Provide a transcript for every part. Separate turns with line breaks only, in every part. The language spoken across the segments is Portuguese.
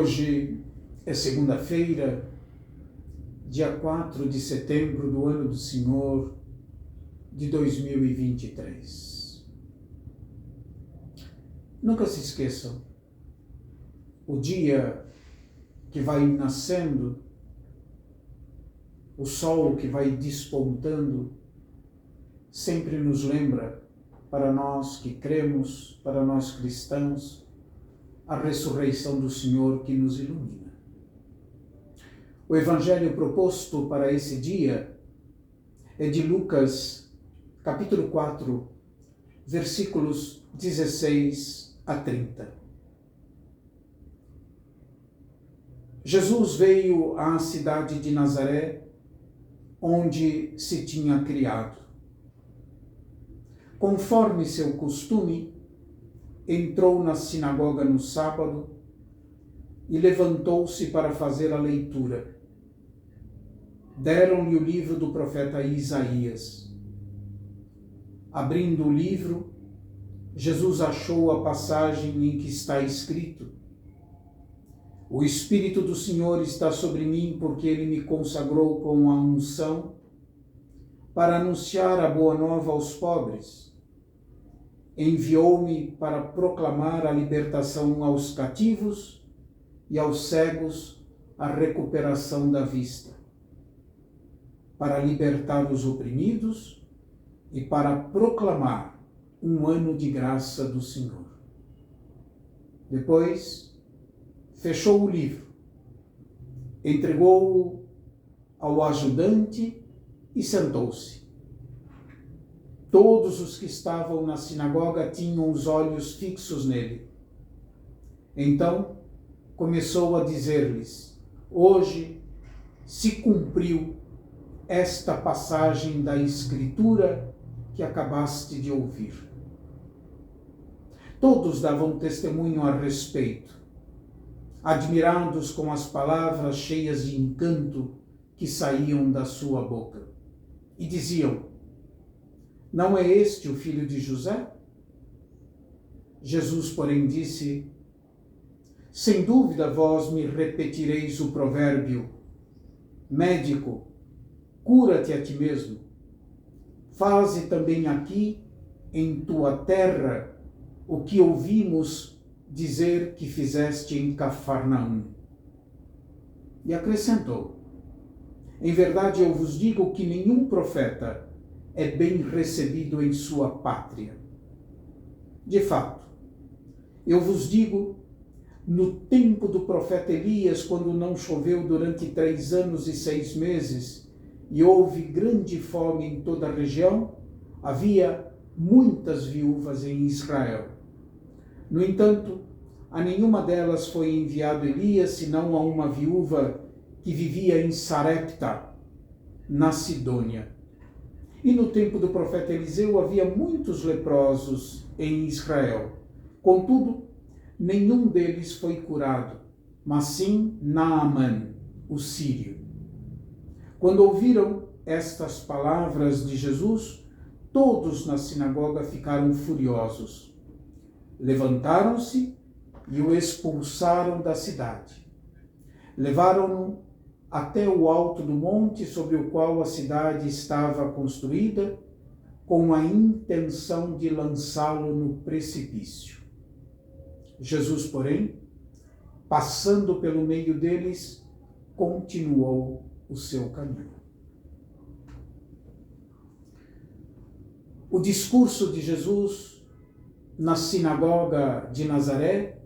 Hoje é segunda-feira, dia 4 de setembro do ano do Senhor de 2023. Nunca se esqueçam, o dia que vai nascendo, o sol que vai despontando, sempre nos lembra, para nós que cremos, para nós cristãos, a ressurreição do Senhor que nos ilumina. O evangelho proposto para esse dia é de Lucas, capítulo 4, versículos 16 a 30. Jesus veio à cidade de Nazaré, onde se tinha criado. Conforme seu costume, entrou na sinagoga no sábado e levantou-se para fazer a leitura. Deram-lhe o livro do profeta Isaías. Abrindo o livro, Jesus achou a passagem em que está escrito: O Espírito do Senhor está sobre mim, porque Ele me consagrou com a unção para anunciar a boa nova aos pobres. Enviou-me para proclamar a libertação aos cativos e aos cegos a recuperação da vista, para libertar os oprimidos e para proclamar um ano de graça do Senhor. Depois, fechou o livro, entregou-o ao ajudante e sentou-se. Todos os que estavam na sinagoga tinham os olhos fixos nele. Então, começou a dizer-lhes: Hoje se cumpriu esta passagem da Escritura que acabaste de ouvir. Todos davam testemunho a respeito, admirados com as palavras cheias de encanto que saíam da sua boca. E diziam: Não é este o filho de José? Jesus, porém, disse: Sem dúvida vós me repetireis o provérbio: Médico, cura-te a ti mesmo. Faze também aqui, em tua terra, o que ouvimos dizer que fizeste em Cafarnaum. E acrescentou: Em verdade eu vos digo que nenhum profeta é bem recebido em sua pátria. De fato, eu vos digo, no tempo do profeta Elias, quando não choveu durante 3 anos e 6 meses, e houve grande fome em toda a região, havia muitas viúvas em Israel. No entanto, a nenhuma delas foi enviado Elias, senão a uma viúva que vivia em Sarepta, na Sidônia. E no tempo do profeta Eliseu havia muitos leprosos em Israel. Contudo, nenhum deles foi curado, mas sim Naamã, o sírio. Quando ouviram estas palavras de Jesus, todos na sinagoga ficaram furiosos. Levantaram-se e o expulsaram da cidade. Levaram-no até o alto do monte sobre o qual a cidade estava construída, com a intenção de lançá-lo no precipício. Jesus, porém, passando pelo meio deles, continuou o seu caminho. O discurso de Jesus na sinagoga de Nazaré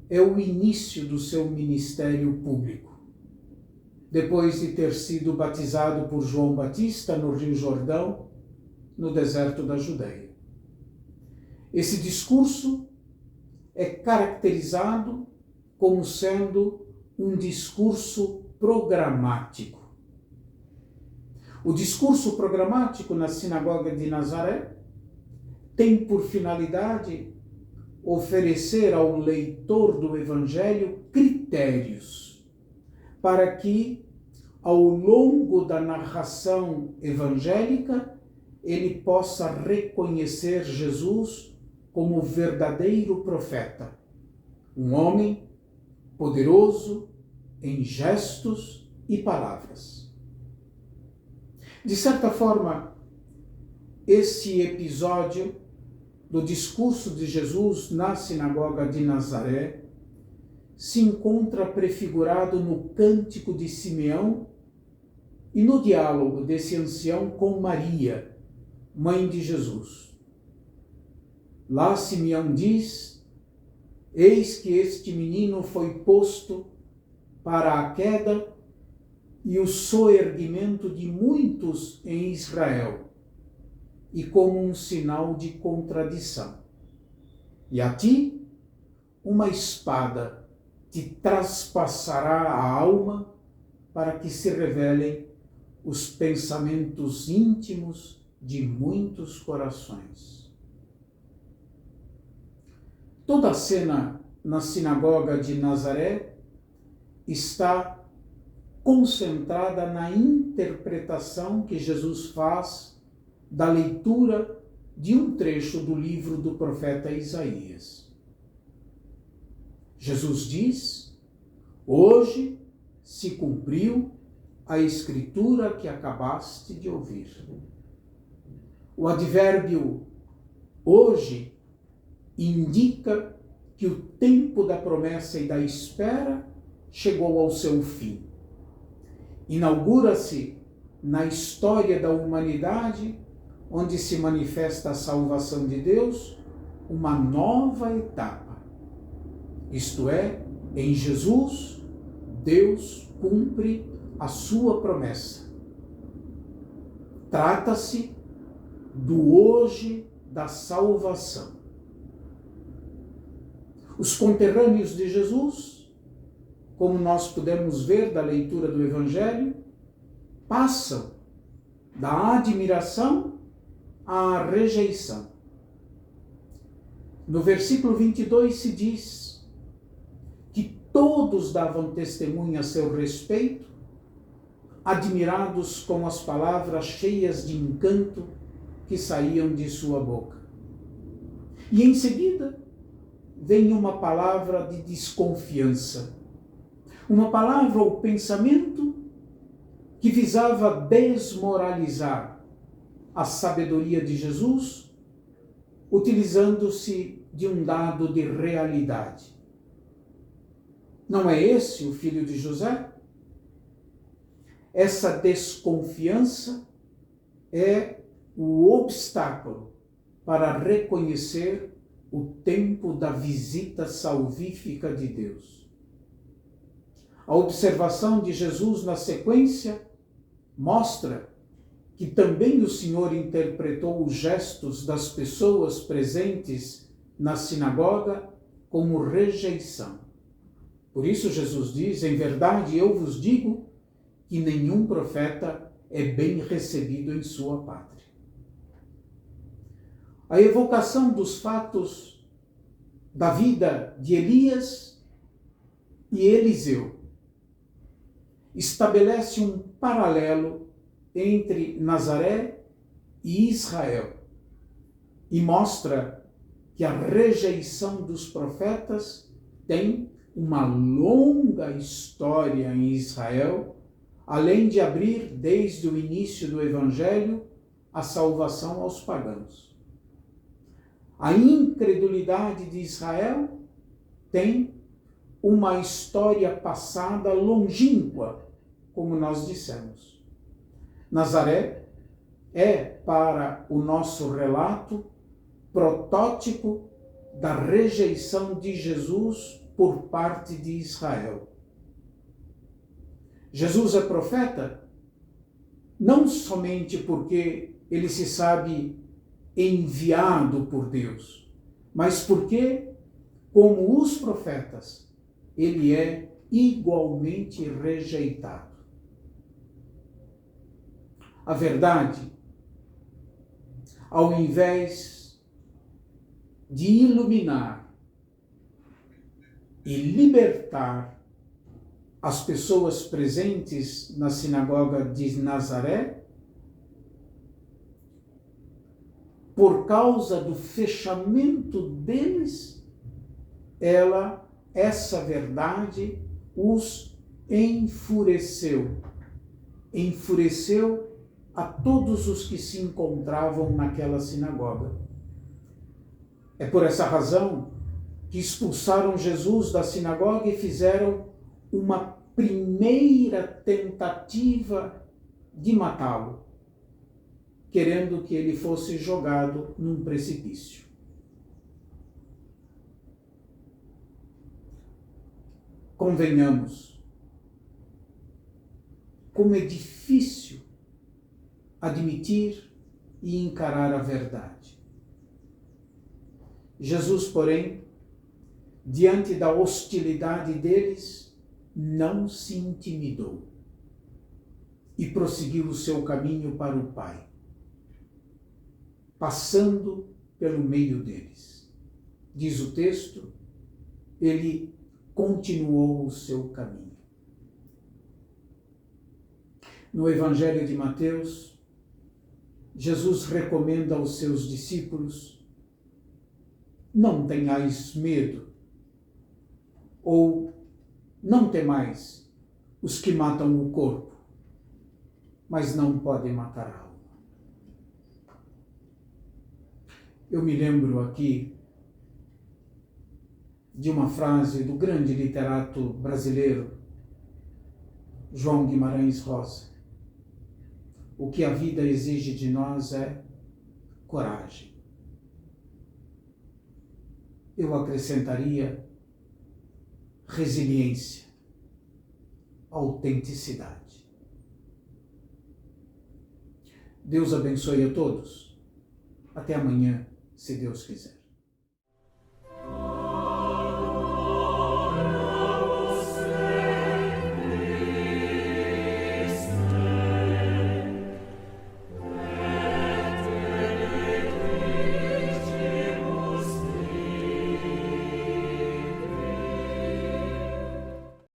é o início do seu ministério público. Depois de ter sido batizado por João Batista no Rio Jordão, no deserto da Judeia. Esse discurso é caracterizado como sendo um discurso programático. O discurso programático na sinagoga de Nazaré tem por finalidade oferecer ao leitor do Evangelho critérios para que, ao longo da narração evangélica, ele possa reconhecer Jesus como verdadeiro profeta, um homem poderoso em gestos e palavras. De certa forma, esse episódio do discurso de Jesus na sinagoga de Nazaré se encontra prefigurado no cântico de Simeão e no diálogo desse ancião com Maria, mãe de Jesus. Lá Simeão diz: eis que este menino foi posto para a queda e o soerguimento de muitos em Israel, e como um sinal de contradição. E a ti, uma espada te traspassará a alma, para que se revelem os pensamentos íntimos de muitos corações. Toda a cena na sinagoga de Nazaré está concentrada na interpretação que Jesus faz da leitura de um trecho do livro do profeta Isaías. Jesus diz: hoje se cumpriu a escritura que acabaste de ouvir. O advérbio hoje indica que o tempo da promessa e da espera chegou ao seu fim. Inaugura-se na história da humanidade, onde se manifesta a salvação de Deus, uma nova etapa. Isto é, em Jesus, Deus cumpre a sua promessa. Trata-se do hoje da salvação. Os conterrâneos de Jesus, como nós podemos ver da leitura do Evangelho, passam da admiração à rejeição. No versículo 22 se diz que todos davam testemunho a seu respeito, admirados com as palavras cheias de encanto que saíam de sua boca. E em seguida vem uma palavra de desconfiança, uma palavra ou pensamento que visava desmoralizar a sabedoria de Jesus, utilizando-se de um dado de realidade. Não é esse o filho de José? Essa desconfiança é o obstáculo para reconhecer o tempo da visita salvífica de Deus. A observação de Jesus na sequência mostra que também o Senhor interpretou os gestos das pessoas presentes na sinagoga como rejeição. Por isso Jesus diz: em verdade eu vos digo que nenhum profeta é bem recebido em sua pátria. A evocação dos fatos da vida de Elias e Eliseu estabelece um paralelo entre Nazaré e Israel e mostra que a rejeição dos profetas tem uma longa história em Israel, além de abrir desde o início do Evangelho a salvação aos pagãos. A incredulidade de Israel tem uma história passada longínqua, como nós dissemos. Nazaré é, para o nosso relato, protótipo da rejeição de Jesus por parte de Israel. Jesus é profeta não somente porque ele se sabe enviado por Deus, mas porque, como os profetas, ele é igualmente rejeitado. A verdade, ao invés de iluminar e libertar as pessoas presentes na sinagoga de Nazaré, por causa do fechamento deles, ela essa verdade os enfureceu. Enfureceu a todos os que se encontravam naquela sinagoga. É por essa razão que expulsaram Jesus da sinagoga e fizeram uma primeira tentativa de matá-lo, querendo que ele fosse jogado num precipício. Convenhamos, como é difícil admitir e encarar a verdade. Jesus, porém, diante da hostilidade deles, não se intimidou e prosseguiu o seu caminho para o Pai, passando pelo meio deles. Diz o texto, ele continuou o seu caminho. No Evangelho de Mateus, Jesus recomenda aos seus discípulos: não tenhais medo, ou não temais os que matam o corpo, mas não podem matar a alma. Eu me lembro aqui de uma frase do grande literato brasileiro, João Guimarães Rosa. O que a vida exige de nós é coragem. Eu acrescentaria resiliência, autenticidade. Deus abençoe a todos. Até amanhã, se Deus quiser.